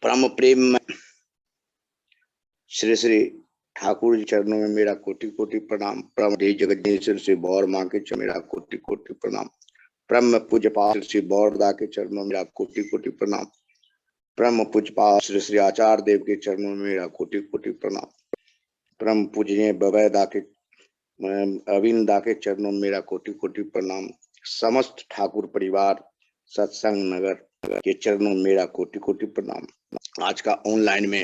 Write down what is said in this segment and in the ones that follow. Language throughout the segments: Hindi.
परम प्रेम में श्री श्री ठाकुर जी चरणों में मेरा कोटि कोटि प्रणाम। परम जगदीश्वर श्री बौर माँ के चरण मेरा कोटि कोटि प्रणाम। परम पूज्य पाल श्री बौरदा के चरणों में मेरा कोटि कोटि प्रणाम। परम पूज्य पाल श्री श्री आचार्य देव के चरणों में मेरा कोटि कोटि प्रणाम। परम पूजनीय बबैदा के अविंदा के चरणों में मेरा कोटि कोटि प्रणाम। समस्त ठाकुर परिवार सत्संग नगर के चरणों में मेरा कोटि कोटि प्रणाम। आज का ऑनलाइन में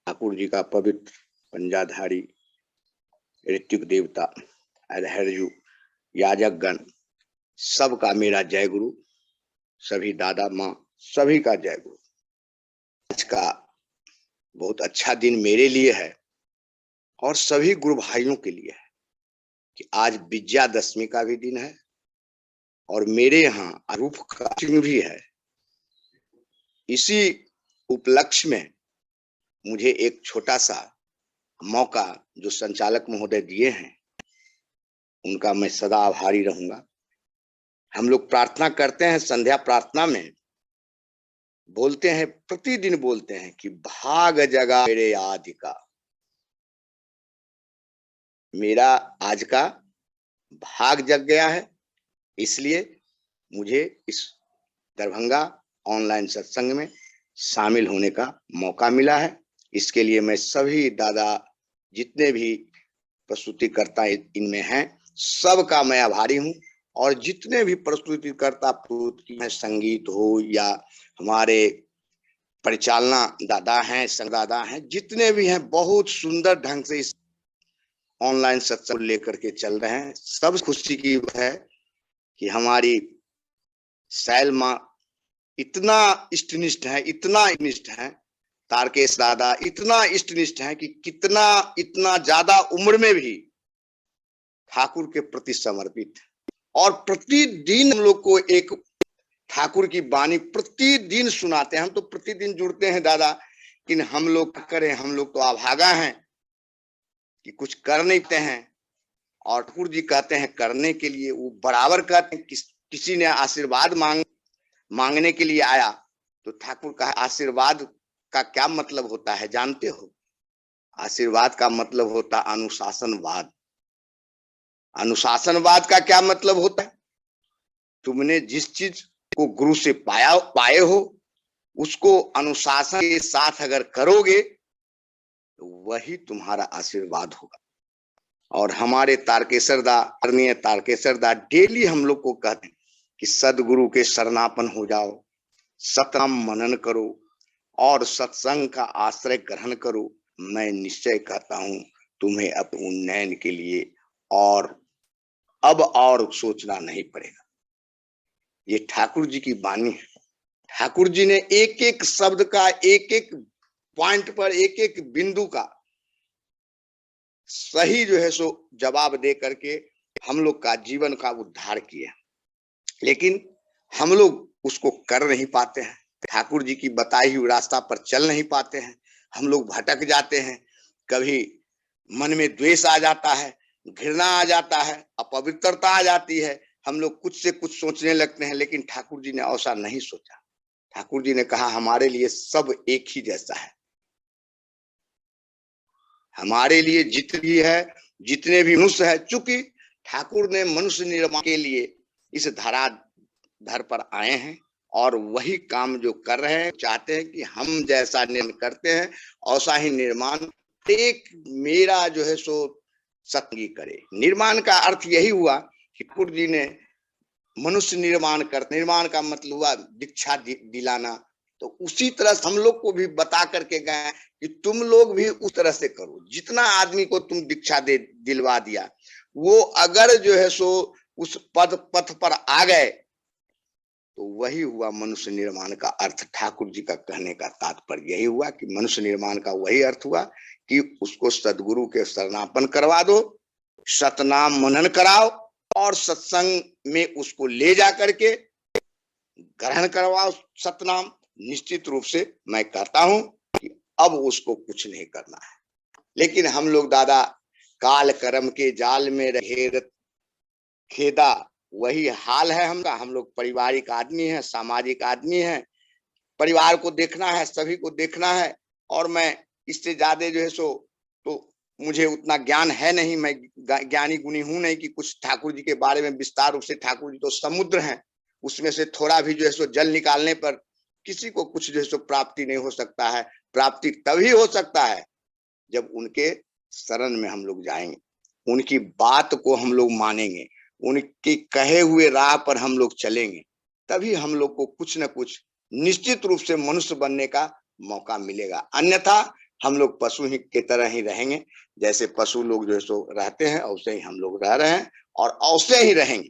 ठाकुर जी का पवित्र पंजाधारी ऋत्विक देवता अधैर्यु याजक गण सबका मेरा जय गुरु। सभी दादा माँ सभी का जय गुरु। आज का बहुत अच्छा दिन मेरे लिए है और सभी गुरु भाइयों के लिए है कि आज विजयादशमी का भी दिन है और मेरे यहाँ अरूप का दिन भी है। इसी उपलक्ष्य में मुझे एक छोटा सा मौका जो संचालक महोदय दिए हैं उनका मैं सदा आभारी रहूंगा। हम लोग प्रार्थना करते हैं, संध्या प्रार्थना में बोलते हैं, प्रतिदिन बोलते हैं कि भाग जगा मेरे आदि का। मेरा आज का भाग जग गया है, इसलिए मुझे इस दरभंगा ऑनलाइन सत्संग में शामिल होने का मौका मिला है। इसके लिए मैं सभी दादा जितने भी प्रस्तुतिकर्ता इनमें हैं सबका मैं आभारी हूं। और जितने भी प्रस्तुतिकर्ता संगीत हो या हमारे परिचालना दादा हैं, संग दादा हैं, जितने भी हैं बहुत सुंदर ढंग से इस ऑनलाइन सत्संग लेकर के चल रहे हैं। सब खुशी की बात है कि हमारी सैल माँ इतना इष्टनिष्ठ है, इतना इष्टनिष्ठ है, तारकेश दादा इतना इष्टनिष्ठ है कि कितना इतना ज्यादा उम्र में भी ठाकुर के प्रति समर्पित है। और प्रतिदिन हम लोग को एक ठाकुर की वाणी प्रतिदिन सुनाते हैं। हम तो प्रतिदिन जुड़ते हैं दादा, लेकिन हम लोग क्या करें, हम लोग तो अभागा हैं कि कुछ कर नहीं पाते हैं। और ठाकुर जी कहते हैं करने के लिए, वो बराबर कहते हैं। किसी ने आशीर्वाद मांगने के लिए आया तो ठाकुर का आशीर्वाद का क्या मतलब होता है जानते हो? आशीर्वाद का मतलब होता अनुशासनवाद। अनुशासनवाद का क्या मतलब होता है? तुमने जिस चीज को गुरु से पाए हो उसको अनुशासन के साथ अगर करोगे तो वही तुम्हारा आशीर्वाद होगा। और हमारे तारकेश्वर दा डेली हम लोग को कहते हैं कि सदगुरु के शरणापन हो जाओ, सतनाम मनन करो और सत्संग का आश्रय ग्रहण करो। मैं निश्चय कहता हूं तुम्हें अपने उन्नयन के लिए और अब और सोचना नहीं पड़ेगा। ये ठाकुर जी की वाणी है। ठाकुर जी ने एक एक शब्द का, एक एक पॉइंट पर, एक एक बिंदु का सही जो है सो जवाब दे करके हम लोग का जीवन का उद्धार किया। लेकिन हम लोग उसको कर नहीं पाते हैं, ठाकुर जी की बताई हुई रास्ता पर चल नहीं पाते हैं। हम लोग भटक जाते हैं। कभी मन में द्वेष आ जाता है, घृणा आ जाता है, अपवित्रता आ जाती है। हम लोग कुछ से कुछ सोचने लगते हैं, लेकिन ठाकुर जी ने ऐसा नहीं सोचा। ठाकुर जी ने कहा हमारे लिए सब एक ही जैसा है। हमारे लिए जितने भी मनुष्य है, चूंकि ठाकुर ने मनुष्य निर्माण के लिए इस धराधर पर आए हैं और वही काम जो कर रहे हैं, चाहते हैं कि हम जैसा निर्माण करते हैं ऐसा ही निर्माण एक मेरा जो है सो सत्संगी करे। निर्माण का अर्थ यही हुआ कि ठाकुर जी ने मनुष्य निर्माण का मतलब हुआ दीक्षा दिलाना। तो उसी तरह से हम लोग को भी बता करके गए कि तुम लोग भी उस तरह से करो। जितना आदमी को तुम दीक्षा दिलवा दिया, वो अगर जो है सो उस पथ पर आ गए तो वही हुआ मनुष्य निर्माण का अर्थ। ठाकुर जी का कहने का तात्पर्य यही हुआ कि मनुष्य निर्माण का वही अर्थ हुआ कि उसको सदगुरु के शरणापन करवा दो, सतनाम मनन कराओ और सत्संग में उसको ले जा करके ग्रहण करवाओ सतनाम। निश्चित रूप से मैं कहता हूं कि अब उसको कुछ नहीं करना है। लेकिन हम लोग दादा काल कर्म के जाल में रहे खेदा, वही हाल है। हम लोग पारिवारिक आदमी हैं, सामाजिक आदमी हैं। परिवार को देखना है, सभी को देखना है, और मैं इससे ज्यादा जो है सो तो मुझे उतना ज्ञान है नहीं, मैं ज्ञानी गुणी हूं नहीं कि कुछ ठाकुर जी के बारे में विस्तार रूप से। ठाकुर जी तो समुद्र हैं, उसमें से थोड़ा भी जो है सो जल निकालने पर किसी को कुछ जो है सो प्राप्ति नहीं हो सकता है। प्राप्ति तभी हो सकता है जब उनके शरण में हम लोग जाएंगे, उनकी बात को हम लोग मानेंगे, उनके कहे हुए राह पर हम लोग चलेंगे, तभी हम लोग को कुछ न कुछ निश्चित रूप से मनुष्य बनने का मौका मिलेगा। अन्यथा हम लोग पशु ही की तरह ही रहेंगे, जैसे पशु लोग जो है सो रहते हैं वैसे ही हम लोग रह रहे हैं और वैसे ही रहेंगे।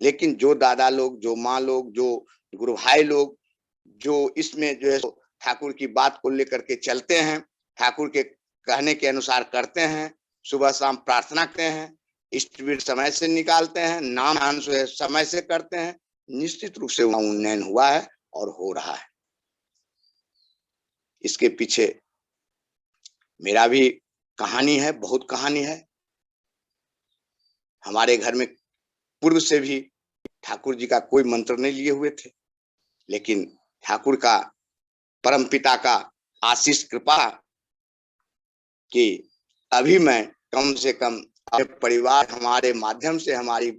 लेकिन जो दादा लोग, जो माँ लोग, जो गुरु भाई लोग, जो इसमें जो है ठाकुर की बात को लेकर के चलते हैं, ठाकुर के कहने के अनुसार करते हैं, सुबह शाम प्रार्थना करते हैं, इष्टवीर समय से निकालते हैं, नाम ध्यान समय से करते हैं, निश्चित रूप से वहां उन्नयन हुआ है और हो रहा है। इसके पीछे मेरा भी कहानी है, बहुत कहानी है। हमारे घर में पूर्व से भी ठाकुर जी का कोई मंत्र नहीं लिए हुए थे, लेकिन ठाकुर का, परम पिता का आशीष कृपा कि अभी मैं कम से कम अपने परिवार, हमारे माध्यम से, हमारी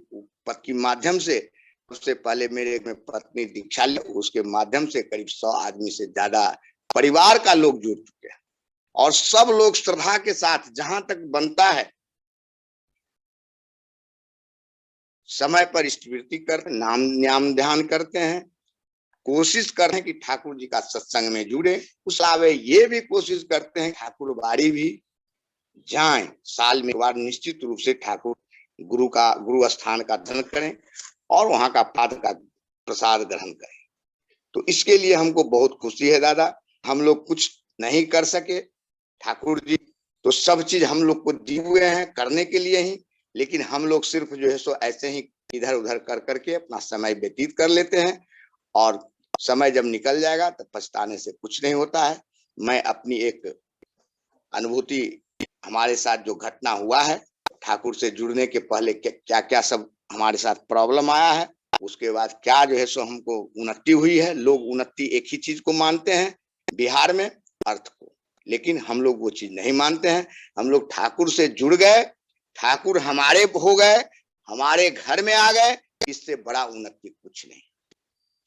पत्नी माध्यम से, उससे पहले मेरे में पत्नी दीक्षा ली, उसके माध्यम से करीब 100 आदमी से ज्यादा परिवार का लोग जुड़ चुके हैं। और सब लोग श्रद्धा के साथ जहां तक बनता है समय पर स्मृति करते, नाम ध्यान करते हैं, कोशिश कर रहे हैं कि ठाकुर जी का सत्संग में जुड़े। उस अलावा ये भी कोशिश करते हैं ठाकुर बाड़ी भी जाएं, साल में एक बार निश्चित रूप से ठाकुर गुरु स्थान का दर्शन करें और वहां का पाद का प्रसाद ग्रहण करें। तो इसके लिए हमको बहुत खुशी है दादा। हम लोग कुछ नहीं कर सके, ठाकुर जी तो सब चीज हम लोग को दिए हुए हैं करने के लिए ही, लेकिन हम लोग सिर्फ जो है सो ऐसे ही इधर उधर कर करके अपना समय व्यतीत कर लेते हैं, और समय जब निकल जाएगा तब पछताने से कुछ नहीं होता है। मैं अपनी एक अनुभूति, हमारे साथ जो घटना हुआ है, ठाकुर से जुड़ने के पहले क्या क्या सब हमारे साथ प्रॉब्लम आया है, उसके बाद क्या जो है सो हमको उन्नति हुई है। लोग उन्नति एक ही चीज को मानते हैं बिहार में, अर्थ को, लेकिन हम लोग वो चीज नहीं मानते हैं। हम लोग ठाकुर से जुड़ गए, ठाकुर हमारे हो गए, हमारे घर में आ गए, इससे बड़ा उन्नति कुछ नहीं।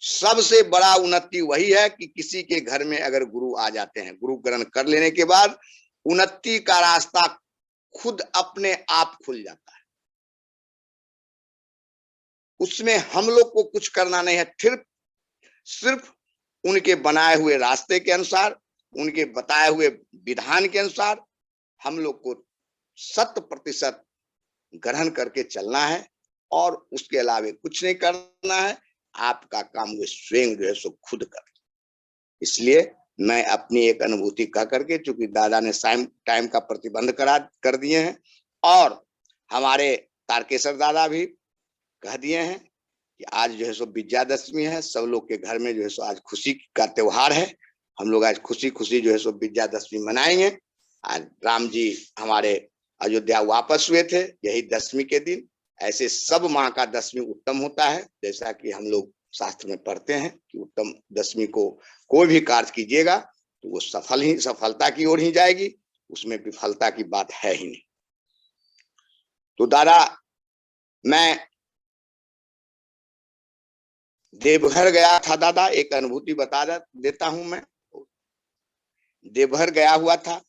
सबसे बड़ा उन्नति वही है कि किसी के घर में अगर गुरु आ जाते हैं, गुरु ग्रहण कर लेने के बाद उन्नति का रास्ता खुद अपने आप खुल जाता है। उसमें हम लोग को कुछ करना नहीं है, सिर्फ उनके बनाए हुए रास्ते के अनुसार, उनके बताए हुए विधान के अनुसार हम लोग को 100% ग्रहण करके चलना है, और उसके अलावा कुछ नहीं करना है। आपका काम वे स्वयं जो है सो खुद कर। इसलिए मैं अपनी एक अनुभूति कह करके, चूंकि दादा ने टाइम का प्रतिबंध कर दिए हैं, और हमारे तारकेश्वर दादा भी कह दिए हैं कि आज जो है सो विजयादशमी है, सब लोग के घर में जो है सो आज खुशी का त्योहार है। हम लोग आज खुशी खुशी जो है सो विजयादशमी मनाएंगे। आज राम जी हमारे अयोध्या वापस हुए थे यही दशमी के दिन। ऐसे सब माह का दशमी उत्तम होता है, जैसा कि हम लोग शास्त्र में पढ़ते हैं कि उत्तम दशमी को कोई भी कार्य कीजिएगा तो वो सफलता की ओर ही जाएगी, उसमें विफलता की बात है ही नहीं। तो दादा, मैं देवघर गया था दादा, एक अनुभूति बता देता हूं मैं। देवघर गया हुआ था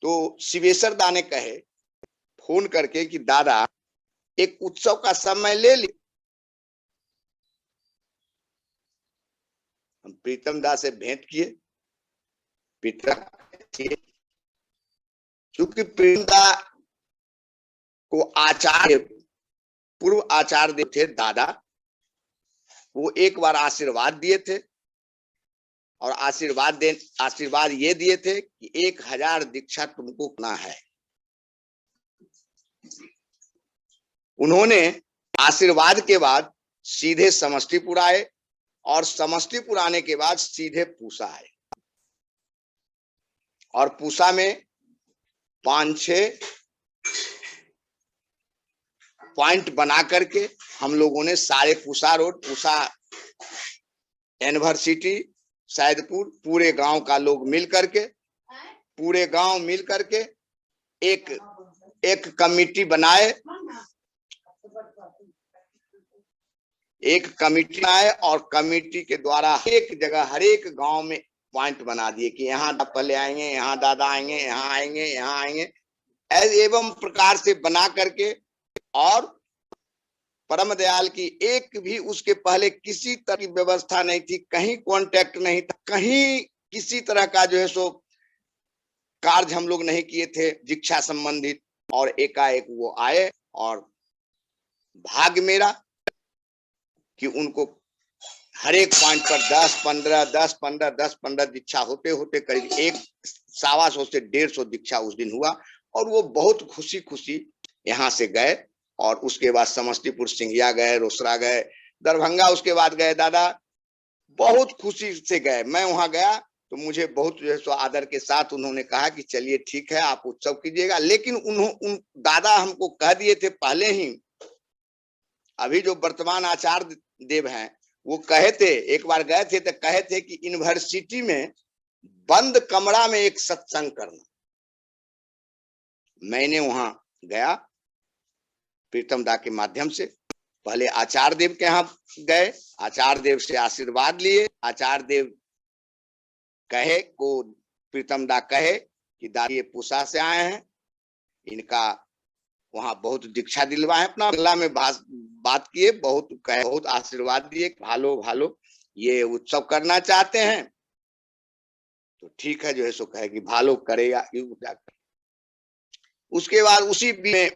तो शिवेश्वर दा ने कहे फोन करके कि दादा एक उत्सव का समय ले ली। हम प्रीतम दा से भेंट किए, क्योंकि प्रीतम दा को आचार्य, पूर्व आचार्य थे दादा, वो एक बार आशीर्वाद दिए थे, और आशीर्वाद ये दिए थे कि 1000 दीक्षा तुमको करना है। उन्होंने आशीर्वाद के बाद सीधे समस्तीपुर आए, और समस्तीपुर आने के बाद सीधे पूसा आए, और पूसा में 5-6 पॉइंट बना करके हम लोगों ने सारे पूसा रोड, पूसा यूनिवर्सिटी सैदपुर, पूरे गांव का लोग मिल करके एक कमिटी बनाए, और कमिटी के द्वारा एक जगह हर एक गांव में पॉइंट बना दिए कि यहाँ पहले आएंगे, यहाँ दादा आएंगे, यहाँ आएंगे, यहाँ आएंगे, एवं प्रकार से बना करके। और परम दयाल की एक भी उसके पहले किसी तरह की व्यवस्था नहीं थी, कहीं कांटेक्ट नहीं था, कहीं किसी तरह का जो है सो कार्य हम लोग नहीं किए थे दीक्षा संबंधित। और एकाएक वो आए, और भाग्य मेरा कि उनको हर एक पॉइंट पर 10-15 दीक्षा होते होते करीब 100-125 से 150 दीक्षा उस दिन हुआ। और वो बहुत खुशी खुशी यहाँ से गए, और उसके बाद समस्तीपुर सिंघिया गए, रोसड़ा गए, दरभंगा उसके बाद गए। दादा बहुत खुशी से गए। मैं वहां गया तो मुझे बहुत जो है सो आदर के साथ उन्होंने कहा कि चलिए ठीक है, आप उत्सव कीजिएगा। लेकिन उन दादा हमको कह दिए थे पहले ही, अभी जो वर्तमान आचार्य देव हैं वो कहे थे, एक बार गए थे तो कहे थे कि यूनिवर्सिटी में बंद कमरा में एक सत्संग करना। मैंने वहां गया प्रीतम दा के माध्यम से, पहले आचार्य देव के यहाँ गए, आचार्य देव से आशीर्वाद लिए। आचार्य देव कहे को प्रीतम दा कहे कि दा ये पूसा से आए हैं, इनका वहां बहुत दीक्षा दिलवाए, अपना बंगला में बात किए, बहुत आशीर्वाद दिए, भालो ये उत्सव करना चाहते हैं तो ठीक है जो है सो कहे कि भालो करेगा। उसके बाद उसी में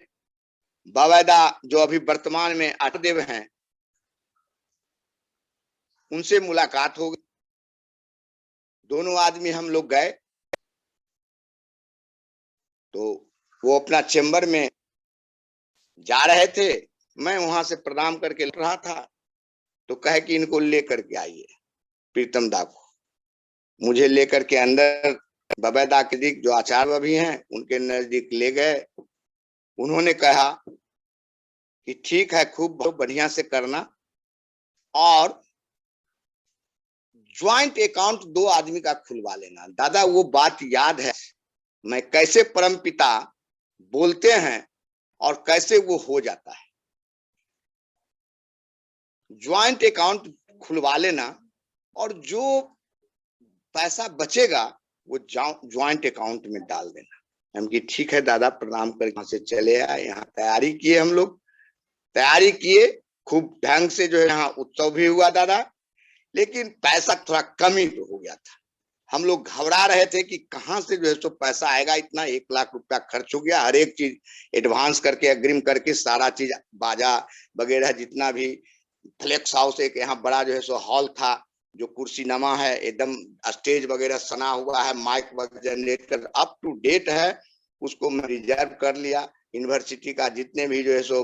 बाबा जो अभी वर्तमान में आचार्यदेव हैं उनसे मुलाकात हो गई। दोनों आदमी हम लोग गए तो वो अपना चेंबर में जा रहे थे, मैं वहां से प्रणाम करके लौट रहा था तो कहे कि इनको लेकर के आइए, प्रीतम दा को। मुझे लेकर के अंदर बाबा दा के नजदीक जो आचार्य भी हैं उनके नजदीक ले गए। उन्होंने कहा कि ठीक है, खूब बहुत बढ़िया से करना, और ज्वाइंट अकाउंट 2 आदमी का खुलवा लेना। दादा वो बात याद है, मैं कैसे परमपिता बोलते हैं और कैसे वो हो जाता है। ज्वाइंट अकाउंट खुलवा लेना, और जो पैसा बचेगा वो ज्वाइंट अकाउंट में डाल देना। हम कि ठीक है दादा, प्रणाम करके वहां से चले आए। यहाँ तैयारी किए, हम लोग तैयारी किए खूब ढंग से, जो है यहाँ उत्सव भी हुआ दादा। लेकिन पैसा थोड़ा कमी तो हो गया था। हम लोग घबरा रहे थे कि कहाँ से जो है सो पैसा आएगा, इतना 1 लाख रुपया खर्च हो गया, हर एक चीज एडवांस करके अग्रिम करके सारा चीज, बाजा वगैरह जितना भी, फ्लेक्स हाउस एक यहाँ बड़ा जो है सो हॉल था, जो कुर्सी नमा है, एकदम स्टेज वगैरह सना हुआ है, माइक वगैरह जनरेटर अप टू डेट है, उसको मैं रिजर्व कर लिया। यूनिवर्सिटी का जितने भी जो है सो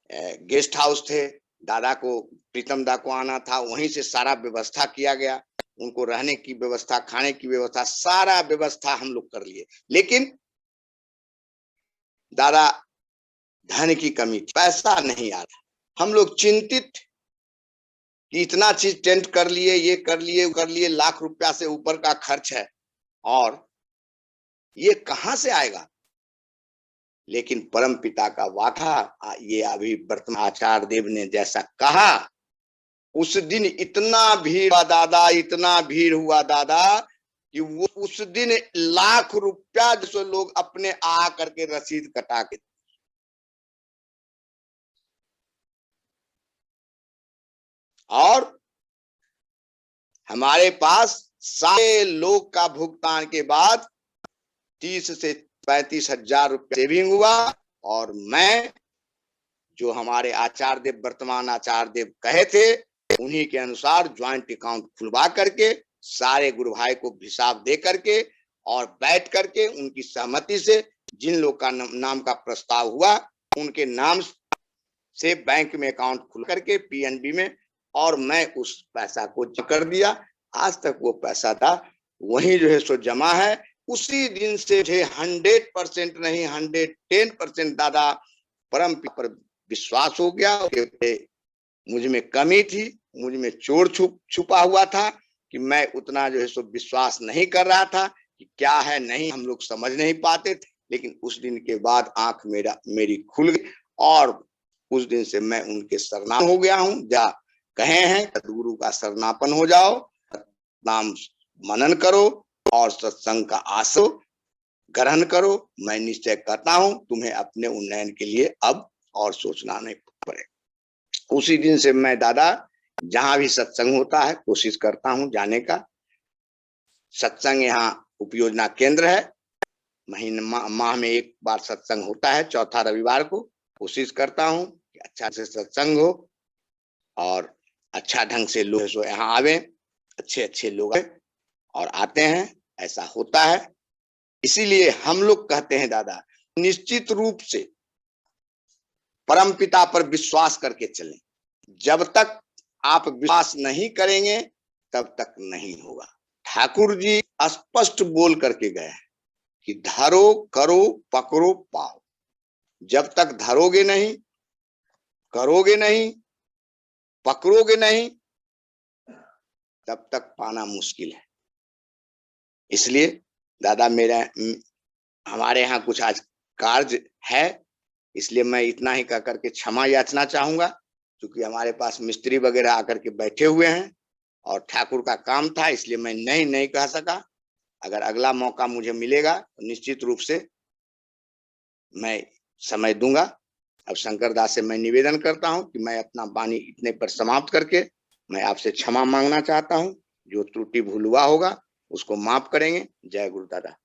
गेस्ट हाउस थे, दादा को, प्रीतम दा को आना था, वहीं से सारा व्यवस्था किया गया। उनको रहने की व्यवस्था, खाने की व्यवस्था, सारा व्यवस्था हम लोग कर लिए। लेकिन दादा धन की कमी थी, पैसा नहीं आ रहा। हम लोग चिंतित कि इतना चीज टेंट कर लिए, ये कर लिए, कर लिए, लाख रुपया से ऊपर का खर्च है और ये कहां से आएगा। लेकिन परम पिता का वादा, ये अभी वर्तमान आचार्य देव ने जैसा कहा, उस दिन इतना भीड़ हुआ दादा, इतना भीड़ हुआ दादा कि वो उस दिन लाख रुपया जो लोग अपने आ करके रसीद कटा के, और हमारे पास सारे लोग का भुगतान के बाद 30 से 35 हजार रुपया सेविंग हुआ। और मैं, जो हमारे आचार्य देव, वर्तमान आचार्य देव कहे थे, उन्हीं के अनुसार ज्वाइंट अकाउंट खुलवा करके सारे गुरु भाई को हिसाब दे करके और बैठ करके उनकी सहमति से जिन लोग का नाम का प्रस्ताव हुआ उनके नाम से बैंक में अकाउंट खुल करके पीएनबी में, और मैं उस पैसा को कर दिया। आज तक वो पैसा था वही जो है सो जमा है। उसी दिन से 100% नहीं 110% दादा परम पर विश्वास हो गया। मुझ में कमी थी, मुझ में चोर छुपा हुआ था कि मैं उतना जो है सो विश्वास नहीं कर रहा था कि क्या है नहीं, हम लोग समझ नहीं पाते थे। लेकिन उस दिन के बाद आंख मेरी खुल गई और उस दिन से मैं उनके शरणागत हो गया हूँ। जा कहे हैं सदगुरु का शरणापन हो जाओ, नाम मनन करो और सत्संग का आसो ग्रहण करो। मैं निश्चय करता हूं तुम्हें अपने उन्नयन के लिए अब और सोचना नहीं पड़ेगा। उसी दिन से मैं दादा जहां भी सत्संग होता है कोशिश करता हूं जाने का। सत्संग यहाँ उपयोजना केंद्र है, माह में एक बार सत्संग होता है, चौथा रविवार को। कोशिश करता हूं कि अच्छा से सत्संग हो और अच्छा ढंग से लोग यहाँ आवे, अच्छे अच्छे लोग और आते हैं, ऐसा होता है। इसीलिए हम लोग कहते हैं दादा निश्चित रूप से परम पिता पर विश्वास करके चलें। जब तक आप विश्वास नहीं करेंगे तब तक नहीं होगा। ठाकुर जी स्पष्ट बोल करके गए हैं कि धरो करो पकड़ो पाओ। जब तक धरोगे नहीं, करोगे नहीं, पकड़ोगे नहीं, तब तक पाना मुश्किल है। इसलिए दादा हमारे यहाँ कुछ आज कार्य है, इसलिए मैं इतना ही कह करके क्षमा याचना चाहूंगा, क्योंकि हमारे पास मिस्त्री वगैरह आकर के बैठे हुए हैं और ठाकुर का काम था, इसलिए मैं नहीं कह सका। अगर अगला मौका मुझे मिलेगा तो निश्चित रूप से मैं समय दूंगा। अब शंकर दास से मैं निवेदन करता हूं कि मैं अपना वाणी इतने पर समाप्त करके मैं आपसे क्षमा मांगना चाहता हूं। जो त्रुटि भूल हुआ होगा उसको माफ करेंगे। जय गुरु दादा।